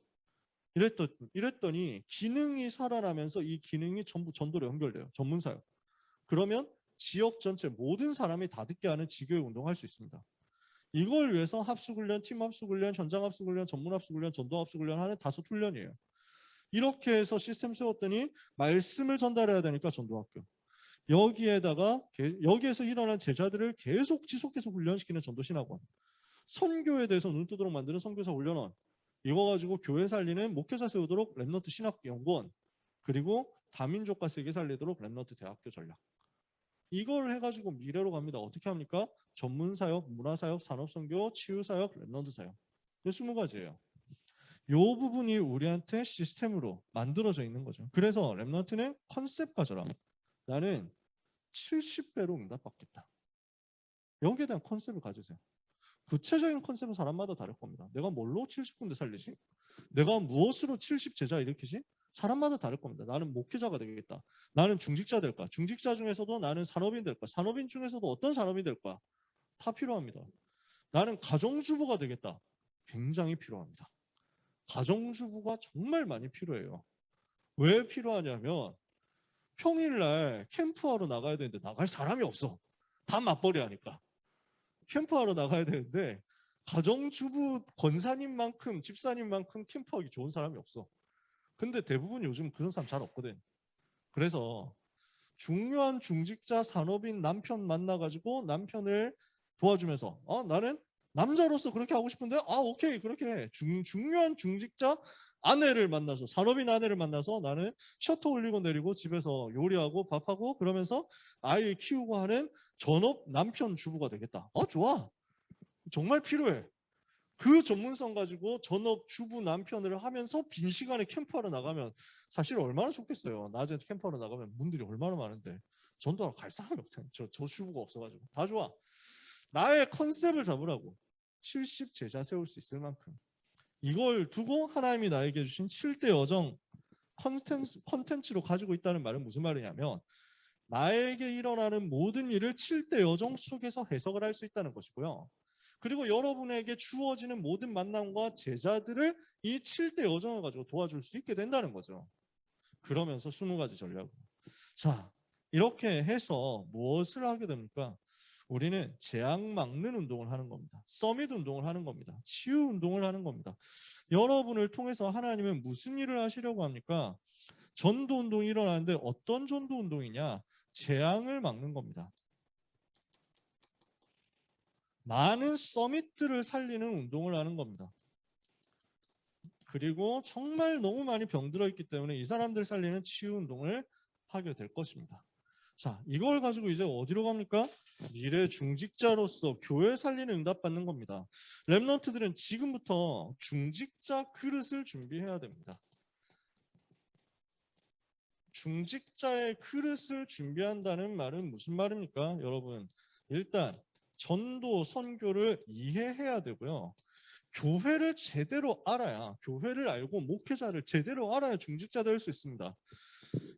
이랬더니 기능이 살아나면서 이 기능이 전부 전도로 연결돼요. 전문사역. 그러면 지역 전체 모든 사람이 다 듣게 하는 지교육 운동을 할 수 있습니다. 이걸 위해서 합숙훈련, 팀 합숙훈련, 현장 합숙훈련, 전문 합숙훈련, 전도 합숙훈련 하는 5 훈련이에요. 이렇게 해서 시스템 세웠더니 말씀을 전달해야 되니까 전도학교. 여기에서 일어난 제자들을 계속 지속해서 훈련시키는 전도신학원. 선교에 대해서 눈뜨도록 만드는 선교사 훈련원. 이거 가지고 교회 살리는 목회자 세우도록 렘넌트 신학연구원. 그리고 다민족과 세계 살리도록 렘넌트 대학교 전략. 이걸 해가지고 미래로 갑니다. 어떻게 합니까? 전문사역, 문화사역, 산업선교, 치유사역, 렘넌트 사역. 이 20가지예요. 이 부분이 우리한테 시스템으로 만들어져 있는 거죠. 그래서 렘넌트는 컨셉 가져라. 나는 70배로 응답받겠다. 여기에 대한 컨셉을 가지세요. 구체적인 컨셉은 사람마다 다를 겁니다. 내가 뭘로 70군데 살리지? 내가 무엇으로 70제자 일으키지? 사람마다 다를 겁니다. 나는 목회자가 되겠다. 나는 중직자 될까? 중직자 중에서도 나는 산업인 될까? 산업인 중에서도 어떤 산업이 될까? 다 필요합니다. 나는 가정주부가 되겠다. 굉장히 필요합니다. 가정주부가 정말 많이 필요해요. 왜 필요하냐면 평일날 캠프하러 나가야 되는데 나갈 사람이 없어. 다 맞벌이 하니까. 캠프하러 나가야 되는데 가정주부 권사님만큼 집사님만큼 캠프하기 좋은 사람이 없어. 근데 대부분 요즘 그런 사람 잘 없거든. 그래서 중요한 중직자 산업인 남편 만나가지고 남편을 도와주면서 나는 남자로서 그렇게 하고 싶은데 오케이 그렇게 해. 중요한 중직자 아내를 만나서 산업인 아내를 만나서 나는 셔터 올리고 내리고 집에서 요리하고 밥하고 그러면서 아이 키우고 하는 전업 남편 주부가 되겠다. 좋아. 정말 필요해. 그 전문성 가지고 전업 주부 남편을 하면서 빈 시간에 캠프하러 나가면 사실 얼마나 좋겠어요. 낮에 캠프하러 나가면 문들이 얼마나 많은데 전도하러 갈 사람이 없잖아요. 저 주부가 없어가지고. 다 좋아. 나의 컨셉을 잡으라고. 70 제자 세울 수 있을 만큼. 이걸 두고 하나님이 나에게 주신 7대 여정 컨텐츠로 가지고 있다는 말은 무슨 말이냐면 나에게 일어나는 모든 일을 7대 여정 속에서 해석을 할 수 있다는 것이고요. 그리고 여러분에게 주어지는 모든 만남과 제자들을 이 7대 여정을 가지고 도와줄 수 있게 된다는 거죠. 그러면서 20가지 전략. 자, 이렇게 해서 무엇을 하게 됩니까? 우리는 재앙 막는 운동을 하는 겁니다. 서밋 운동을 하는 겁니다. 치유 운동을 하는 겁니다. 여러분을 통해서 하나님은 무슨 일을 하시려고 합니까? 전도 운동이 일어나는데 어떤 전도 운동이냐? 재앙을 막는 겁니다. 많은 서밋들을 살리는 운동을 하는 겁니다. 그리고 정말 너무 많이 병들어 있기 때문에 이 사람들 살리는 치유 운동을 하게 될 것입니다. 자, 이걸 가지고 이제 어디로 갑니까? 미래 중직자로서 교회 살리는 응답받는 겁니다. 렘넌트들은 지금부터 중직자 그릇을 준비해야 됩니다. 중직자의 그릇을 준비한다는 말은 무슨 말입니까? 여러분, 일단 전도, 선교를 이해해야 되고요. 교회를 제대로 알아야, 교회를 알고 목회자를 제대로 알아야 중직자 될 수 있습니다.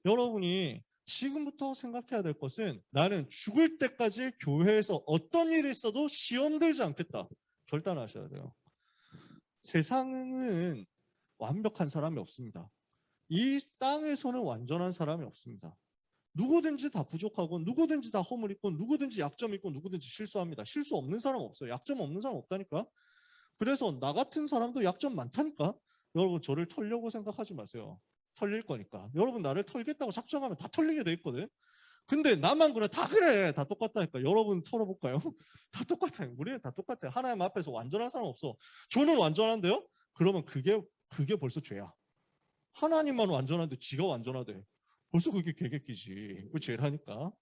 여러분이 지금부터 생각해야 될 것은 나는 죽을 때까지 교회에서 어떤 일이 있어도 시험 들지 않겠다. 결단하셔야 돼요. 세상은 완벽한 사람이 없습니다. 이 땅에서는 완전한 사람이 없습니다. 누구든지 다 부족하고 누구든지 다 허물 있고 누구든지 약점 있고 누구든지 실수합니다. 실수 없는 사람 없어요. 약점 없는 사람 없다니까. 그래서 나 같은 사람도 약점 많다니까. 여러분 저를 털려고 생각하지 마세요. 털릴 거니까. 여러분 나를 털겠다고 작정하면 다 털리게 돼 있거든. 근데 나만 그래. 다 그래. 다 똑같다니까. 여러분 털어볼까요? 다 똑같아요. 우리는 다 똑같아요. 하나님 앞에서 완전한 사람 없어. 저는 완전한데요? 그러면 그게 벌써 죄야. 하나님만 완전한데 지가 완전하대. 벌써 그게 개객기지. 그 죄라니까.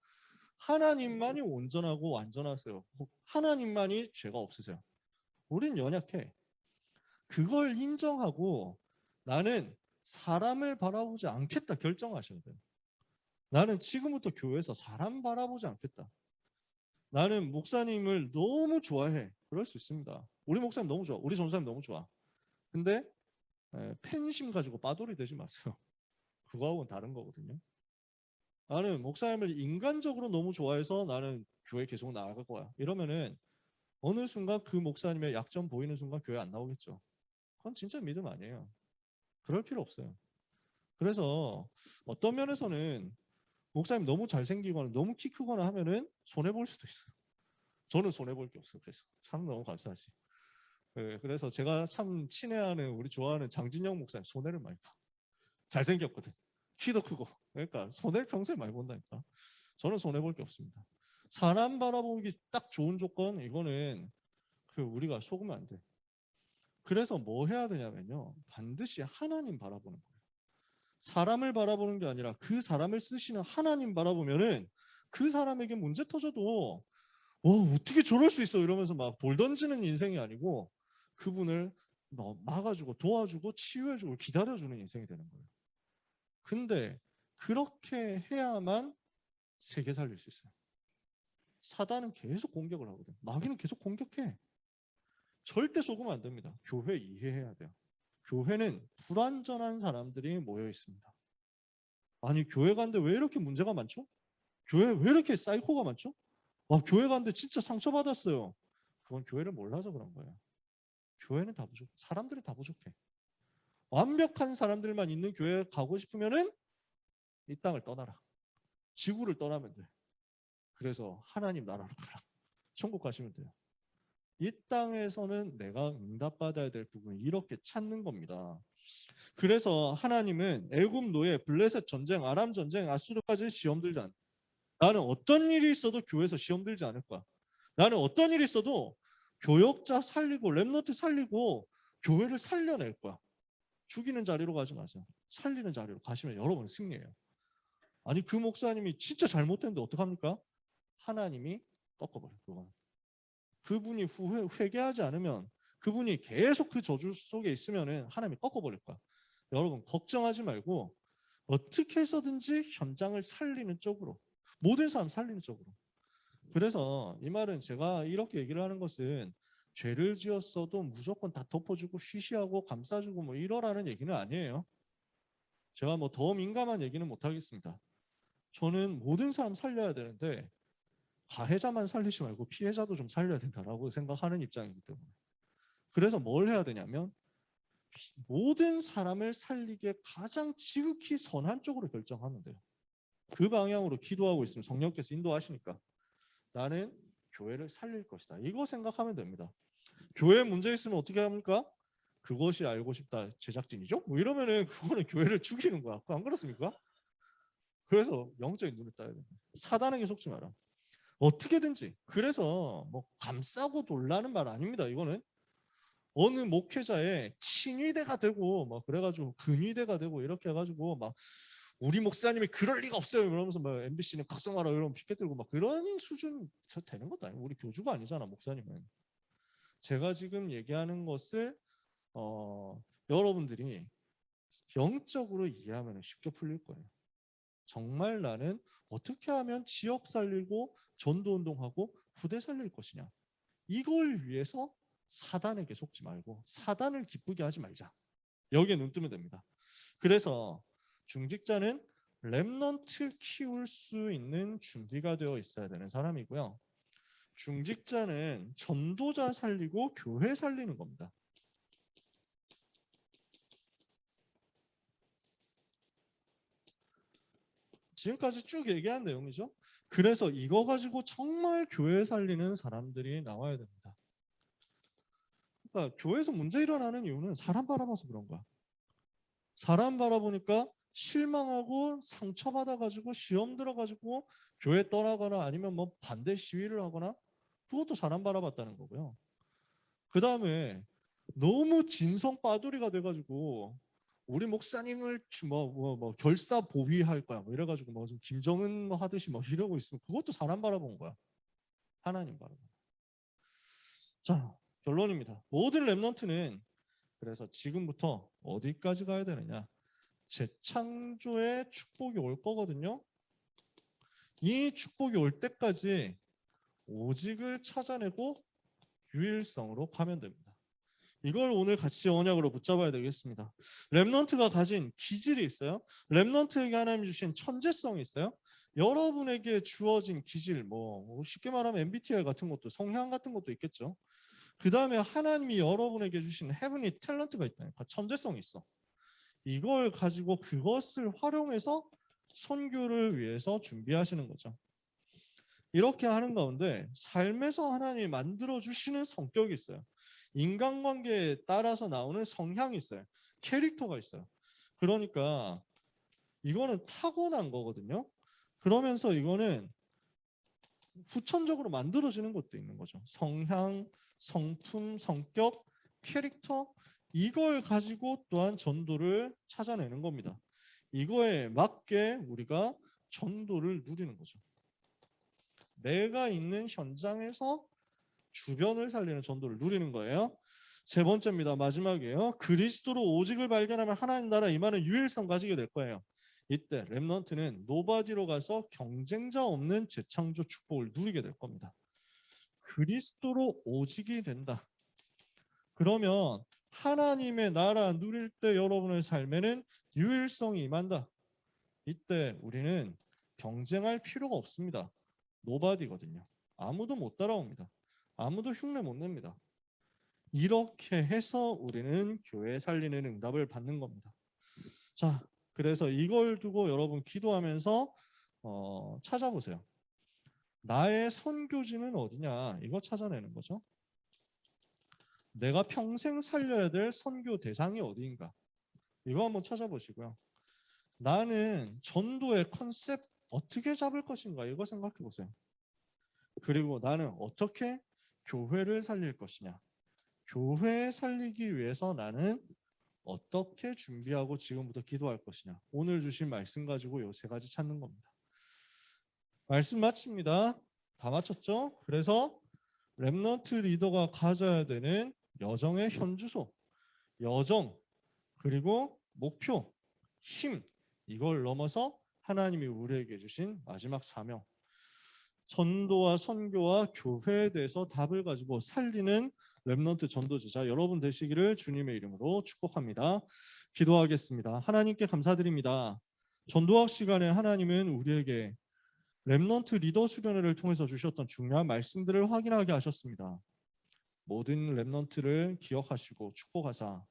하나님만이 온전하고 완전하세요. 하나님만이 죄가 없으세요. 우린 연약해. 그걸 인정하고 나는 사람을 바라보지 않겠다 결정하셔야 돼요. 나는 지금부터 교회에서 사람 바라보지 않겠다. 나는 목사님을 너무 좋아해. 그럴 수 있습니다. 우리 목사님 너무 좋아. 우리 전사님 너무 좋아. 근데 팬심 가지고 빠돌이 되지 마세요. 그거하고는 다른 거거든요. 나는 목사님을 인간적으로 너무 좋아해서 나는 교회 계속 나아갈 거야. 이러면은 어느 순간 그 목사님의 약점 보이는 순간 교회 안 나오겠죠. 그건 진짜 믿음 아니에요. 그럴 필요 없어요. 그래서 어떤 면에서는 목사님 너무 잘생기거나 너무 키 크거나 하면은 손해볼 수도 있어요. 저는 손해볼 게 없어요. 그래서 참 너무 감사하지. 네, 그래서 제가 참 친애하는 우리 좋아하는 장진영 목사님 손해를 많이 봐. 잘생겼거든. 키도 크고. 그러니까 손해를 평소에 많이 본다니까. 저는 손해볼 게 없습니다. 사람 바라보기 딱 좋은 조건 이거는 우리가 속으면 안 돼. 그래서 뭐 해야 되냐면요. 반드시 하나님 바라보는 거예요. 사람을 바라보는 게 아니라 그 사람을 쓰시는 하나님 바라보면은 그 사람에게 문제 터져도 어떻게 저럴 수 있어 이러면서 막 돌 던지는 인생이 아니고 그분을 막아주고 도와주고 치유해주고 기다려주는 인생이 되는 거예요. 근데 그렇게 해야만 세계 살릴 수 있어요. 사단은 계속 공격을 하거든. 마귀는 계속 공격해. 절대 속으면 안 됩니다. 교회 이해해야 돼요. 교회는 불완전한 사람들이 모여 있습니다. 아니 교회 가는데 왜 이렇게 문제가 많죠? 교회 왜 이렇게 사이코가 많죠? 교회 가는데 진짜 상처받았어요. 그건 교회를 몰라서 그런 거예요. 교회는 다 부족해. 사람들이 다 부족해. 완벽한 사람들만 있는 교회 가고 싶으면은 이 땅을 떠나라. 지구를 떠나면 돼. 그래서 하나님 나라로 가라. 천국 가시면 돼요. 이 땅에서는 내가 응답받아야 될 부분을 이렇게 찾는 겁니다. 그래서 하나님은 애굽 노예, 블레셋 전쟁, 아람 전쟁, 아수르까지 시험 들지 않아. 나는 어떤 일이 있어도 교회에서 시험 들지 않을 거야. 나는 어떤 일이 있어도 교역자 살리고 렘넌트 살리고 교회를 살려낼 거야. 죽이는 자리로 가지 마세요. 살리는 자리로 가시면 여러분은 승리해요. 아니 그 목사님이 진짜 잘못했는데 어떡합니까? 하나님이 꺾어버려요. 그거는. 그분이 회개하지 않으면 그분이 계속 그 저주 속에 있으면은 하나님이 꺾어버릴 거야. 여러분 걱정하지 말고 어떻게 해서든지 현장을 살리는 쪽으로, 모든 사람 살리는 쪽으로. 그래서 이 말은 제가 이렇게 얘기를 하는 것은 죄를 지었어도 무조건 다 덮어주고 쉬쉬하고 감싸주고 뭐 이러라는 얘기는 아니에요. 제가 뭐 더 민감한 얘기는 못 하겠습니다. 저는 모든 사람 살려야 되는데 가해자만 살리지 말고 피해자도 좀 살려야 된다라고 생각하는 입장이기 때문에. 그래서 뭘 해야 되냐면 모든 사람을 살리기에 가장 지극히 선한 쪽으로 결정하면 돼요. 그 방향으로 기도하고 있으면 성령께서 인도하시니까 나는 교회를 살릴 것이다. 이거 생각하면 됩니다. 교회에 문제 있으면 어떻게 합니까? 그것이 알고 싶다 제작진이죠? 뭐 이러면은 그거는 교회를 죽이는 거야. 안 그렇습니까? 그래서 영적인 눈을 떠야 돼. 사단에게 속지 마라. 어떻게든지. 그래서 뭐 감싸고 놀라는 말 아닙니다. 이거는 어느 목회자의 친위대가 되고 막 그래가지고 근위대가 되고 이렇게 해가지고 막 우리 목사님이 그럴 리가 없어요 이러면서 막 MBC는 각성하라 이러면 피켓 들고 막 그런 수준 되는 것도 아니고 우리 교주가 아니잖아 목사님은. 제가 지금 얘기하는 것을 여러분들이 영적으로 이해하면 쉽게 풀릴 거예요. 정말 나는 어떻게 하면 지역 살리고 전도운동하고 후대 살릴 것이냐. 이걸 위해서 사단에게 속지 말고 사단을 기쁘게 하지 말자. 여기에 눈 뜨면 됩니다. 그래서 중직자는 렘넌트 키울 수 있는 준비가 되어 있어야 되는 사람이고요. 중직자는 전도자 살리고 교회 살리는 겁니다. 지금까지 쭉 얘기한 내용이죠. 그래서 이거 가지고 정말 교회 살리는 사람들이 나와야 됩니다. 그러니까 교회에서 문제 일어나는 이유는 사람 바라봐서 그런 거야. 사람 바라보니까 실망하고 상처받아가지고 시험 들어가지고 교회 떠나거나 아니면 뭐 반대 시위를 하거나 그것도 사람 바라봤다는 거고요. 그 다음에 너무 진성 빠두리가 돼가지고 우리 목사님을 뭐 결사 보위할 거야 뭐 이래가지고 뭐 김정은 뭐 하듯이 뭐 이러고 있으면 그것도 사람 바라본 거야. 하나님 바라본. 자 결론입니다. 모든 렘넌트는 그래서 지금부터 어디까지 가야 되느냐? 재창조의 축복이 올 거거든요. 이 축복이 올 때까지 오직을 찾아내고 유일성으로 가면 됩니다. 이걸 오늘 같이 언약으로 붙잡아야 되겠습니다. 렘넌트가 가진 기질이 있어요. 렘넌트에게 하나님 주신 천재성이 있어요. 여러분에게 주어진 기질, 뭐 쉽게 말하면 MBTI 같은 것도 성향 같은 것도 있겠죠. 그 다음에 하나님이 여러분에게 주신 헤븐리 탤런트가 있다니까 천재성이 있어. 이걸 가지고 그것을 활용해서 선교를 위해서 준비하시는 거죠. 이렇게 하는 가운데 삶에서 하나님이 만들어 주시는 성격이 있어요. 인간관계에 따라서 나오는 성향이 있어요. 캐릭터가 있어요. 그러니까 이거는 타고난 거거든요. 그러면서 이거는 후천적으로 만들어지는 것도 있는 거죠. 성향, 성품, 성격, 캐릭터 이걸 가지고 또한 전도를 찾아내는 겁니다. 이거에 맞게 우리가 전도를 누리는 거죠. 내가 있는 현장에서 주변을 살리는 전도를 누리는 거예요. 세 번째입니다. 마지막이에요. 그리스도로 오직을 발견하면 하나님 나라 임하는 유일성 가지게 될 거예요. 이때 렘넌트는 노바디로 가서 경쟁자 없는 재창조 축복을 누리게 될 겁니다. 그리스도로 오직이 된다. 그러면 하나님의 나라 누릴 때 여러분의 삶에는 유일성이 임한다. 이때 우리는 경쟁할 필요가 없습니다. 노바디거든요. 아무도 못 따라옵니다. 아무도 흉내 못 냅니다. 이렇게 해서 우리는 교회 살리는 응답을 받는 겁니다. 자, 그래서 이걸 두고 여러분 기도하면서 찾아보세요. 나의 선교지는 어디냐? 이거 찾아내는 거죠. 내가 평생 살려야 될 선교 대상이 어디인가? 이거 한번 찾아보시고요. 나는 전도의 컨셉 어떻게 잡을 것인가? 이거 생각해 보세요. 그리고 나는 어떻게 교회를 살릴 것이냐? 교회 살리기 위해서 나는 어떻게 준비하고 지금부터 기도할 것이냐. 오늘 주신 말씀 가지고 요 세 가지 찾는 겁니다. 말씀 마칩니다. 다 마쳤죠? 그래서 렘넌트 리더가 가져야 되는 여정의 현주소, 여정, 그리고 목표, 힘, 이걸 넘어서 하나님이 우리에게 주신 마지막 사명, 전도와 선교와 교회에 대해서 답을 가지고 살리는 렘넌트 전도지자 여러분 되시기를 주님의 이름으로 축복합니다. 기도하겠습니다. 하나님께 감사드립니다. 전도학 시간에 하나님은 우리에게 렘넌트 리더 수련회를 통해서 주셨던 중요한 말씀들을 확인하게 하셨습니다. 모든 렘넌트를 기억하시고 축복하사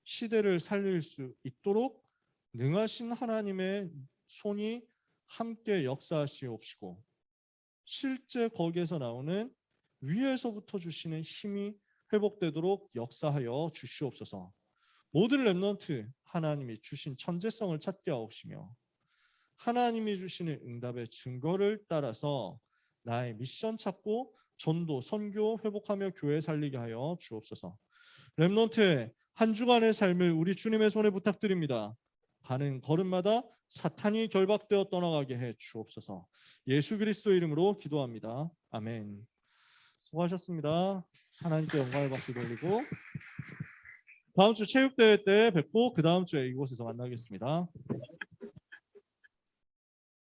시대를 살릴 수 있도록 능하신 하나님의 손이 함께 역사하시옵시고 실제 거기에서 나오는 위에서부터 주시는 힘이 회복되도록 역사하여 주시옵소서. 모든 렘넌트 하나님이 주신 천재성을 찾게 하옵시며 하나님이 주시는 응답의 증거를 따라서 나의 미션 찾고 전도, 선교, 회복하며 교회 살리게 하여 주옵소서. 렘넌트의 한 주간의 삶을 우리 주님의 손에 부탁드립니다. 가는 걸음마다 사탄이 결박되어 떠나가게 해 주옵소서. 예수 그리스도의 이름으로 기도합니다. 아멘. 수고하셨습니다. 하나님께 영광의 박수 돌리고 다음 주 체육대회 때 뵙고 그 다음 주에 이곳에서 만나겠습니다.